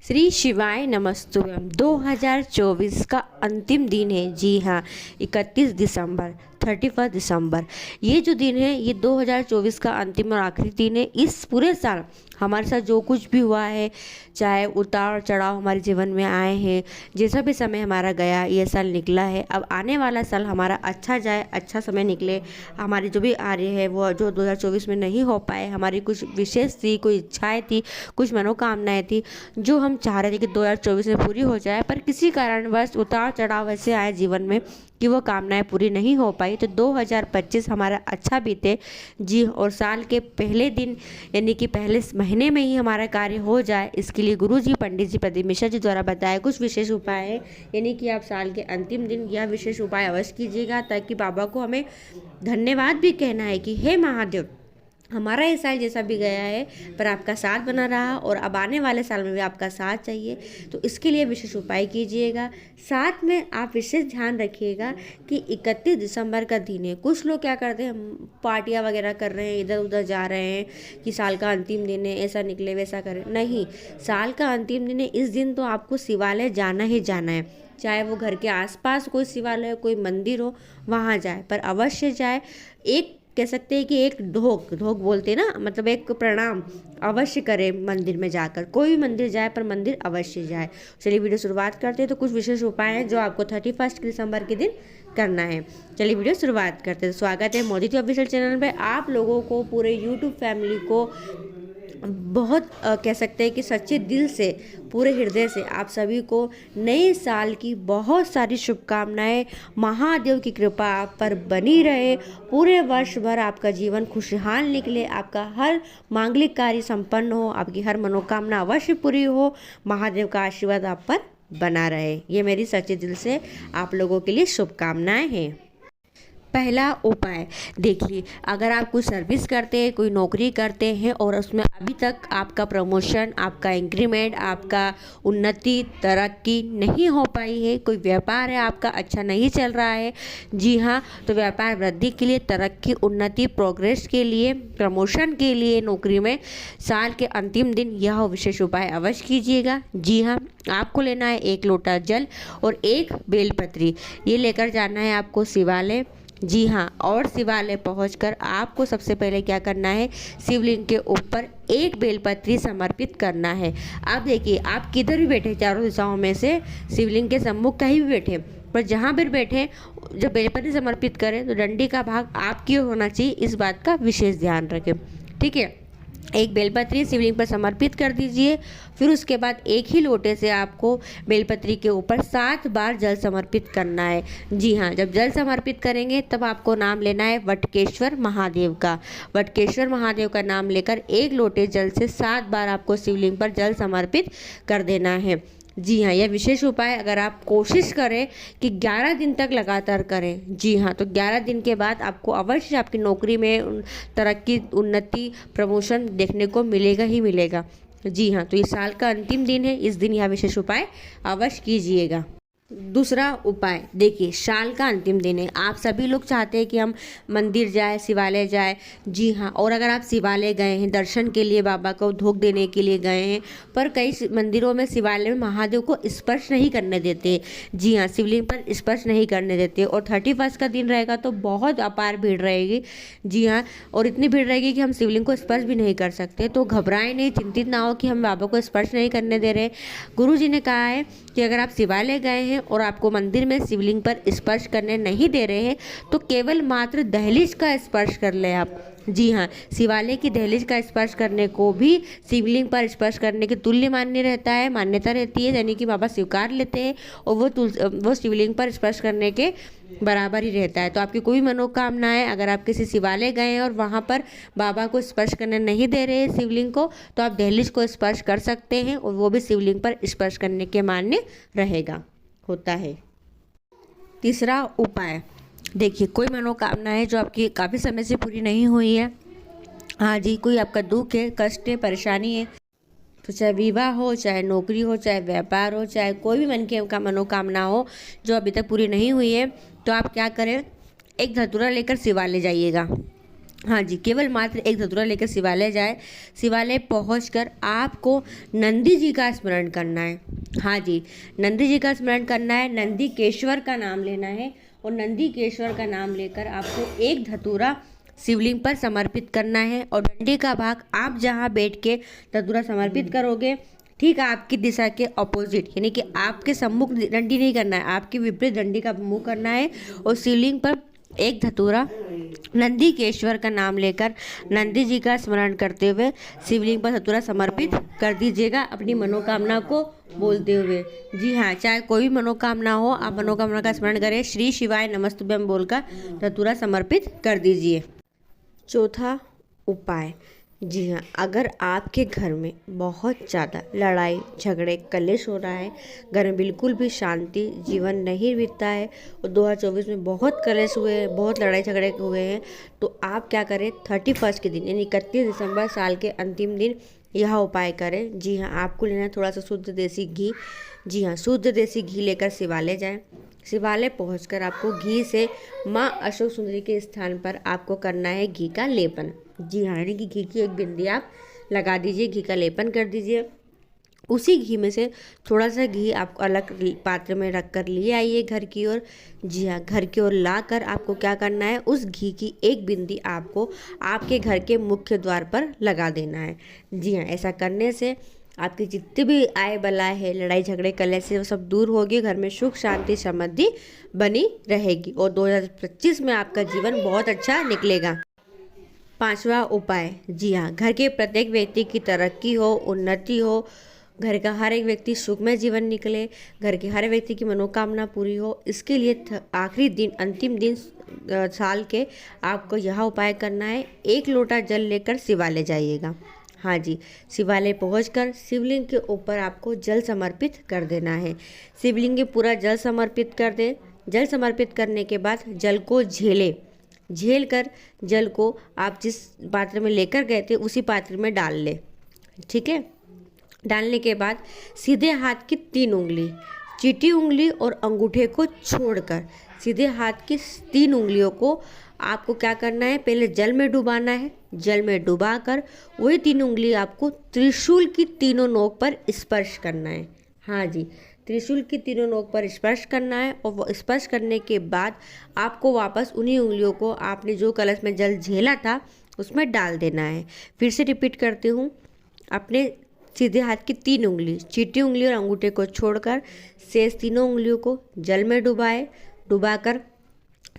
श्री शिवाय नमस्तुभ्यम। 2024 का अंतिम दिन है। जी हाँ, 31 दिसंबर, 31 दिसंबर। ये जो दिन है ये 2024 का अंतिम और आखिरी दिन है। इस पूरे साल हमारे साथ जो कुछ भी हुआ है, चाहे उतार चढ़ाव हमारे जीवन में आए हैं, जैसा भी समय हमारा गया, ये साल निकला है। अब आने वाला साल हमारा अच्छा जाए, अच्छा समय निकले। हमारी जो भी आ रही है वो जो 2024 में नहीं हो पाए, हमारी कुछ विशेष थी, कोई इच्छाएं थी, कुछ मनोकामनाएं थी जो हम चाह रहे थे कि 2024 में पूरी हो जाए, पर किसी कारणवश उतार चढ़ाव ऐसे आए जीवन में कि वो कामनाएं पूरी नहीं हो पाई। तो 2025 हमारा अच्छा बीते। जी, और साल के पहले दिन यानी कि पहले महीने में ही हमारा कार्य हो जाए, इसके लिए गुरु जी, पंडित जी, प्रदीप मिश्रा जी द्वारा बताए कुछ विशेष उपाय है। यानी कि आप साल के अंतिम दिन यह विशेष उपाय अवश्य कीजिएगा, ताकि बाबा को हमें धन्यवाद भी कहना है कि हे महादेव, हमारा ये साल जैसा भी गया है पर आपका साथ बना रहा, और अब आने वाले साल में भी आपका साथ चाहिए। तो इसके लिए विशेष उपाय कीजिएगा। साथ में आप विशेष ध्यान रखिएगा कि 31 दिसंबर का दिन है। कुछ लोग क्या करते हैं, पार्टियां वगैरह कर रहे हैं, इधर उधर जा रहे हैं कि साल का अंतिम दिन है, ऐसा निकले वैसा करें। नहीं, साल का अंतिम दिन है। इस दिन तो आपको शिवालय जाना ही जाना है। चाहे वो घर के आसपास कोई शिवालय, कोई मंदिर हो, वहाँ जाए, पर अवश्य जाए। एक कह सकते हैं कि एक ढोक ढोक बोलते हैं ना, मतलब एक प्रणाम अवश्य करें मंदिर में जाकर। कोई भी मंदिर जाए पर मंदिर अवश्य जाए। चलिए वीडियो शुरुआत करते हैं। तो कुछ विशेष उपाय हैं जो आपको 31 दिसंबर के दिन करना है। चलिए वीडियो शुरुआत करते हैं। तो स्वागत है मोदी जी ऑफिशियल चैनल पे। आप लोगों को, पूरे यूट्यूब फैमिली को बहुत कह सकते हैं कि सच्चे दिल से, पूरे हृदय से आप सभी को नए साल की बहुत सारी शुभकामनाएं। महादेव की कृपा आप पर बनी रहे। पूरे वर्ष भर आपका जीवन खुशहाल निकले, आपका हर मांगलिक कार्य संपन्न हो, आपकी हर मनोकामना अवश्य पूरी हो। महादेव का आशीर्वाद आप पर बना रहे। ये मेरी सच्चे दिल से आप लोगों के लिए शुभकामनाएं हैं। पहला उपाय देखिए, अगर आप कोई सर्विस करते हैं, कोई नौकरी करते हैं और उसमें अभी तक आपका प्रमोशन, आपका इंक्रीमेंट, आपका उन्नति तरक्की नहीं हो पाई है, कोई व्यापार है आपका अच्छा नहीं चल रहा है, जी हाँ, तो व्यापार वृद्धि के लिए, तरक्की, उन्नति, प्रोग्रेस के लिए, प्रमोशन के लिए नौकरी में साल के अंतिम दिन यह विशेष उपाय अवश्य कीजिएगा। जी हाँ, आपको लेना है 1 लोटा जल और 1 बेलपत्री। ये लेकर जाना है आपको शिवालय। जी हाँ, और शिवालय पहुंचकर आपको सबसे पहले क्या करना है, शिवलिंग के ऊपर 1 बेलपत्री समर्पित करना है। आप देखिए, आप किधर भी बैठे, चारों दिशाओं में से शिवलिंग के सम्मुख कहीं भी बैठे, पर जहाँ भी बैठे जब बेलपत्री समर्पित करें तो डंडी का भाग आपकी ओर होना चाहिए। इस बात का विशेष ध्यान रखें, ठीक है। 1 बेलपत्री शिवलिंग पर समर्पित कर दीजिए। फिर उसके बाद एक ही लोटे से आपको बेलपत्री के ऊपर 7 बार जल समर्पित करना है। जी हाँ, जब जल समर्पित करेंगे तब आपको नाम लेना है वटकेश्वर महादेव का। वटकेश्वर महादेव का नाम लेकर 1 लोटे जल से 7 बार आपको शिवलिंग पर जल समर्पित कर देना है। जी हाँ, यह विशेष उपाय अगर आप कोशिश करें कि 11 दिन तक लगातार करें, जी हाँ, तो 11 दिन के बाद आपको अवश्य आपकी नौकरी में तरक्की, उन्नति, प्रमोशन देखने को मिलेगा ही मिलेगा। जी हाँ, तो ये साल का अंतिम दिन है, इस दिन यह विशेष उपाय अवश्य कीजिएगा। दूसरा उपाय देखिए, साल का अंतिम दिन है। आप सभी लोग चाहते हैं कि हम मंदिर जाए, शिवालय जाए। जी हाँ, और अगर आप शिवालय गए हैं दर्शन के लिए, बाबा को धूप देने के लिए गए हैं, पर कई मंदिरों में, शिवालय में महादेव को स्पर्श नहीं करने देते। जी हाँ, शिवलिंग पर स्पर्श नहीं करने देते। और 31 का दिन रहेगा तो बहुत अपार भीड़ रहेगी। जी हाँ, और इतनी भीड़ रहेगी कि हम शिवलिंग को स्पर्श भी नहीं कर सकते। तो घबराएं नहीं, चिंतित ना हो कि हम बाबा को स्पर्श नहीं करने दे रहे। गुरु जी ने कहा है कि अगर आप शिवालय गए हैं और आपको मंदिर में शिवलिंग पर स्पर्श करने नहीं दे रहे हैं तो केवल मात्र दहलीज का स्पर्श कर ले आप। जी हाँ, शिवालय की दहलीज का स्पर्श करने को भी शिवलिंग पर स्पर्श करने के तुल्य मान्य रहता है, मान्यता रहती है, यानी कि बाबा स्वीकार लेते हैं और वो शिवलिंग पर स्पर्श करने के बराबर ही रहता है। तो आपकी कोई मनोकामनाएं, अगर आप किसी शिवालय गए हैं और वहाँ पर बाबा को स्पर्श करने नहीं दे रहे हैं शिवलिंग को, तो आप दहलीज को स्पर्श कर सकते हैं और वो भी शिवलिंग पर स्पर्श करने के मान्य रहेगा, होता है। तीसरा उपाय देखिए, कोई मनोकामना है जो आपकी काफ़ी समय से पूरी नहीं हुई है, हाँ जी, कोई आपका दुख है, कष्ट है, परेशानी है, तो चाहे विवाह हो, चाहे नौकरी हो, चाहे व्यापार हो, चाहे कोई भी मन की मनोकामना हो जो अभी तक पूरी नहीं हुई है, तो आप क्या करें, एक धतूरा लेकर शिवालय जाइएगा। हाँ जी, केवल मात्र एक धतूरा लेकर शिवालय जाए। शिवालय पहुंचकर आपको नंदी जी का स्मरण करना है। हाँ जी, नंदी जी का स्मरण करना है, नंदीकेश्वर का नाम लेना है और नंदीकेश्वर का नाम लेकर आपको एक धतूरा शिवलिंग पर समर्पित करना है और डंडे का भाग आप जहाँ बैठ के धतूरा समर्पित करोगे ठीक आपकी दिशा के ऑपोजिट, यानी कि आपके सम्मुख डंडी नहीं करना है, आपके विपरीत डंडी का मुंह करना है और शिवलिंग पर एक धतूरा नंदीकेश्वर का नाम लेकर नंदी जी का स्मरण करते हुए शिवलिंग पर धतूरा समर्पित कर दीजिएगा अपनी मनोकामना को बोलते हुए। जी हाँ, चाहे कोई भी मनोकामना हो, आप मनोकामना का स्मरण करें, श्री शिवाय नमस्तुभ्यम बोलकर धतूरा समर्पित कर दीजिए। चौथा उपाय, जी हाँ, अगर आपके घर में बहुत ज़्यादा लड़ाई झगड़े कलेश हो रहा है, घर में बिल्कुल भी शांति जीवन नहीं बीतता है और 2024 में बहुत कलेश हुए हैं, बहुत लड़ाई झगड़े हुए हैं, तो आप क्या करें, 31 के दिन यानी 31 दिसंबर साल के अंतिम दिन यह उपाय करें। जी हाँ, आपको लेना है थोड़ा सा शुद्ध देसी घी। जी हाँ, शुद्ध देसी घी लेकर शिवालय जाएं। शिवालय पहुंचकर आपको घी से माँ अशोक सुंदरी के स्थान पर आपको करना है घी का लेपन। जी हाँ, यानी कि घी की एक बिंदी आप लगा दीजिए, घी का लेपन कर दीजिए। उसी घी में से थोड़ा सा घी आप अलग पात्र में रख कर लिए आइए घर की ओर। जी हाँ, घर की ओर ला कर आपको क्या करना है, उस घी की एक बिंदी आपको आपके घर के मुख्य द्वार पर लगा देना है। जी हाँ, ऐसा करने से आपकी जितनी भी आय बलाएं है, लड़ाई झगड़े कलेश से वो सब दूर होगी, घर में सुख शांति समृद्धि बनी रहेगी और 2025 में आपका जीवन बहुत अच्छा निकलेगा। पांचवा उपाय, जी हाँ, घर के प्रत्येक व्यक्ति की तरक्की हो, उन्नति हो, घर का हर एक व्यक्ति सुखमय जीवन निकले, घर के हर व्यक्ति की मनोकामना पूरी हो, इसके लिए आखिरी दिन अंतिम दिन साल के आपको यह उपाय करना है। 1 लोटा जल लेकर शिवालय जाइएगा। हाँ जी, शिवालय पहुंचकर शिवलिंग के ऊपर आपको जल समर्पित कर देना है। शिवलिंग के पूरा जल समर्पित कर दे। जल समर्पित करने के बाद जल को झेल कर जल को आप जिस पात्र में लेकर गए थे उसी पात्र में डाल ले। ठीक है, डालने के बाद सीधे हाथ की 3 उंगली, चीटी उंगली और अंगूठे को छोड़कर सीधे हाथ की 3 उंगलियों को आपको क्या करना है, पहले जल में डुबाना है। जल में डुबाकर वही 3 उंगली आपको त्रिशूल की तीनों नोक पर स्पर्श करना है। हाँ जी, त्रिशूल की तीनों नोक पर स्पर्श करना है और वो स्पर्श करने के बाद आपको वापस उन्हीं उंगलियों को आपने जो कलश में जल झेला था उसमें डाल देना है। फिर से रिपीट करती हूँ, अपने सीधे हाथ की 3 उंगली, चीटी उंगली और अंगूठे को छोड़कर शेष तीनों उंगलियों को जल में डुबाकर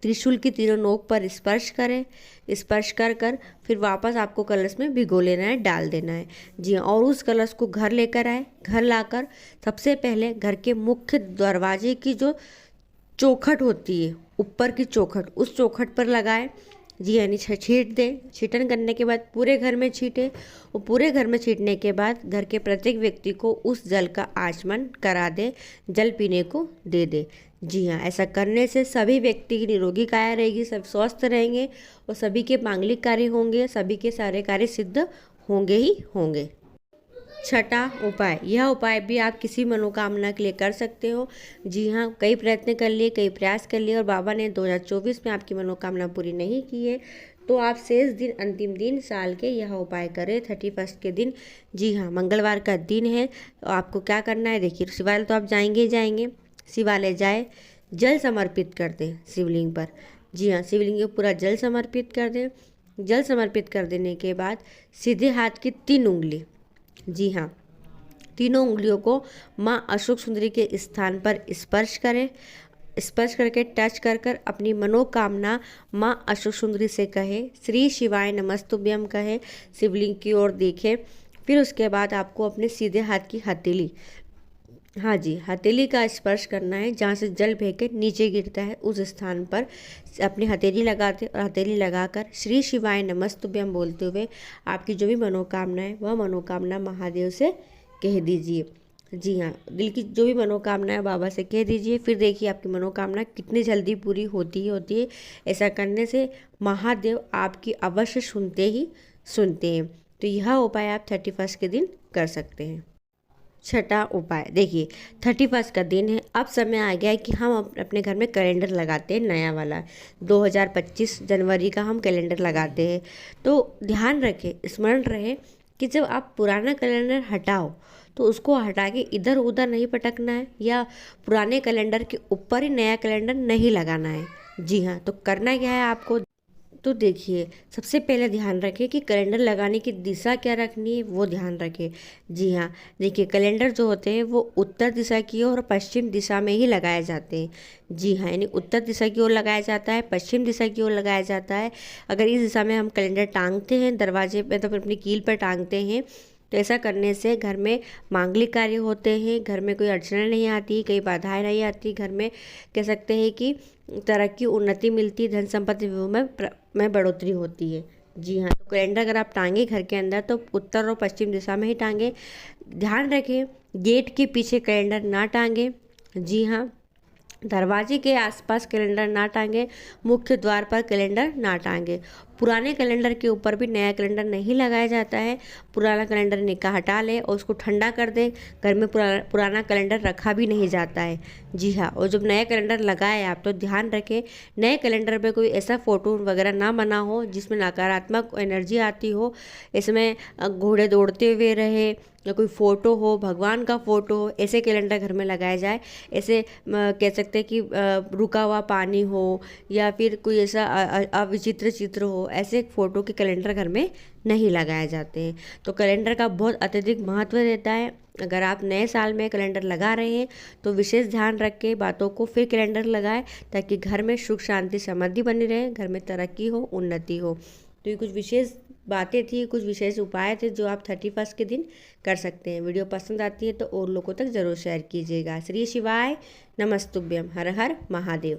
त्रिशूल की तीनों नोक पर स्पर्श करें। स्पर्श कर फिर वापस आपको कलश में भिगो लेना है, डाल देना है। जी हाँ, और उस कलश को घर लेकर आए। घर लाकर सबसे पहले घर के मुख्य दरवाजे की जो चौखट होती है, ऊपर की चौखट, उस चौखट पर लगाए। जी यानी छीट दें। छीटन करने के बाद पूरे घर में छीटे और पूरे घर में छीटने के बाद घर के प्रत्येक व्यक्ति को उस जल का आचमन करा दे, जल पीने को दे दे। जी हाँ, ऐसा करने से सभी व्यक्ति की निरोगी काया रहेगी, सब स्वस्थ रहेंगे और सभी के मांगलिक कार्य होंगे, सभी के सारे कार्य सिद्ध होंगे ही होंगे। छठा उपाय, यह उपाय भी आप किसी मनोकामना के लिए कर सकते हो। जी हाँ, कई प्रयत्न कर लिए, कई प्रयास कर लिए और बाबा ने 2024 में आपकी मनोकामना पूरी नहीं की है, तो आप शेष दिन अंतिम दिन साल के यह उपाय करें 31 के दिन। जी हाँ, मंगलवार का दिन है। तो आपको क्या करना है, देखिए शिवालय तो आप जाएंगे ही जाएंगे। शिवालय जाए, जल समर्पित कर दें शिवलिंग पर। जी हाँ, शिवलिंग को पूरा जल समर्पित कर दें। जल समर्पित कर देने के बाद सीधे हाथ की 3 उंगली, जी हाँ, तीनों उंगलियों को माँ अशोक सुंदरी के स्थान पर स्पर्श करें। स्पर्श करके टच कर अपनी मनोकामना माँ अशोक सुंदरी से कहे, श्री शिवाय नमस्तुभ्यम कहे, शिवलिंग की ओर देखें। फिर उसके बाद आपको अपने सीधे हाथ की हथेली, हाँ जी, हथेली का स्पर्श करना है। जहाँ से जल बह के नीचे गिरता है उस स्थान पर अपनी हथेली लगाते और हथेली लगाकर श्री शिवाय नमस्तुभ्यम बोलते हुए आपकी जो भी मनोकामना है वह मनोकामना महादेव से कह दीजिए। जी हाँ, दिल की जो भी मनोकामना है बाबा से कह दीजिए। फिर देखिए आपकी मनोकामना कितनी जल्दी पूरी होती है। ऐसा करने से महादेव आपकी अवश्य सुनते हैं। तो यह उपाय आप 31 के दिन कर सकते हैं। छठा उपाय देखिए, 31 का दिन है। अब समय आ गया है कि हम अपने घर में कैलेंडर लगाते हैं, नया वाला 2025 जनवरी का हम कैलेंडर लगाते हैं। तो ध्यान रखें, स्मरण रहे कि जब आप पुराना कैलेंडर हटाओ तो उसको हटा के इधर उधर नहीं पटकना है, या पुराने कैलेंडर के ऊपर ही नया कैलेंडर नहीं लगाना है। जी हाँ, तो करना क्या है आपको, तो देखिए, सबसे पहले ध्यान रखें कि कैलेंडर लगाने की दिशा क्या रखनी है, वो ध्यान रखें। जी हाँ, देखिए, कैलेंडर जो होते हैं वो उत्तर दिशा की ओर और पश्चिम दिशा में ही लगाए जाते हैं। जी हाँ, यानी उत्तर दिशा की ओर लगाया जाता है, पश्चिम दिशा की ओर लगाया जाता है। अगर इस दिशा में हम कैलेंडर टांगते हैं, दरवाजे पे मतलब अपनी कील पर टांगते हैं, तो ऐसा करने से घर में मांगलिक कार्य होते हैं, घर में कोई अड़चनें नहीं आती, कई बाधाएं नहीं आती, घर में कह सकते हैं कि तरक्की उन्नति मिलती, धन संपत्ति में बढ़ोतरी होती है। जी हाँ, तो कैलेंडर अगर आप टांगे घर के अंदर तो उत्तर और पश्चिम दिशा में ही टांगे। ध्यान रखें, गेट के पीछे कैलेंडर ना टांगे। जी हाँ, दरवाजे के आसपास कैलेंडर ना टांगे, मुख्य द्वार पर कैलेंडर ना टांगे। पुराने कैलेंडर के ऊपर भी नया कैलेंडर नहीं लगाया जाता है। पुराना कैलेंडर निकाह हटा लें और उसको ठंडा कर दें। घर में पुराना कैलेंडर रखा भी नहीं जाता है। जी हाँ, और जब नया कैलेंडर लगाए आप तो ध्यान रखें, नए कैलेंडर पे कोई ऐसा फ़ोटो वगैरह ना बना हो जिसमें नकारात्मक एनर्जी आती हो। इसमें घोड़े दौड़ते हुए रहे, या कोई फ़ोटो हो, भगवान का फ़ोटो हो, ऐसे कैलेंडर घर में लगाया जाए। ऐसे कह सकते हैं कि रुका हुआ पानी हो, या फिर कोई ऐसा अविचित्र चित्र हो, ऐसे फ़ोटो के कैलेंडर घर में नहीं लगाए जाते हैं। तो कैलेंडर का बहुत अत्यधिक महत्व रहता है। अगर आप नए साल में कैलेंडर लगा रहे हैं तो विशेष ध्यान रख के बातों को फिर कैलेंडर लगाएं, ताकि घर में सुख शांति समृद्धि बनी रहे, घर में तरक्की हो, उन्नति हो। तो ये कुछ विशेष बातें थी, कुछ विशेष उपाय थे जो आप 31 के दिन कर सकते हैं। वीडियो पसंद आती है तो और लोगों तक ज़रूर शेयर कीजिएगा। श्री शिवाय नमस्तुभ्यम, हर हर महादेव।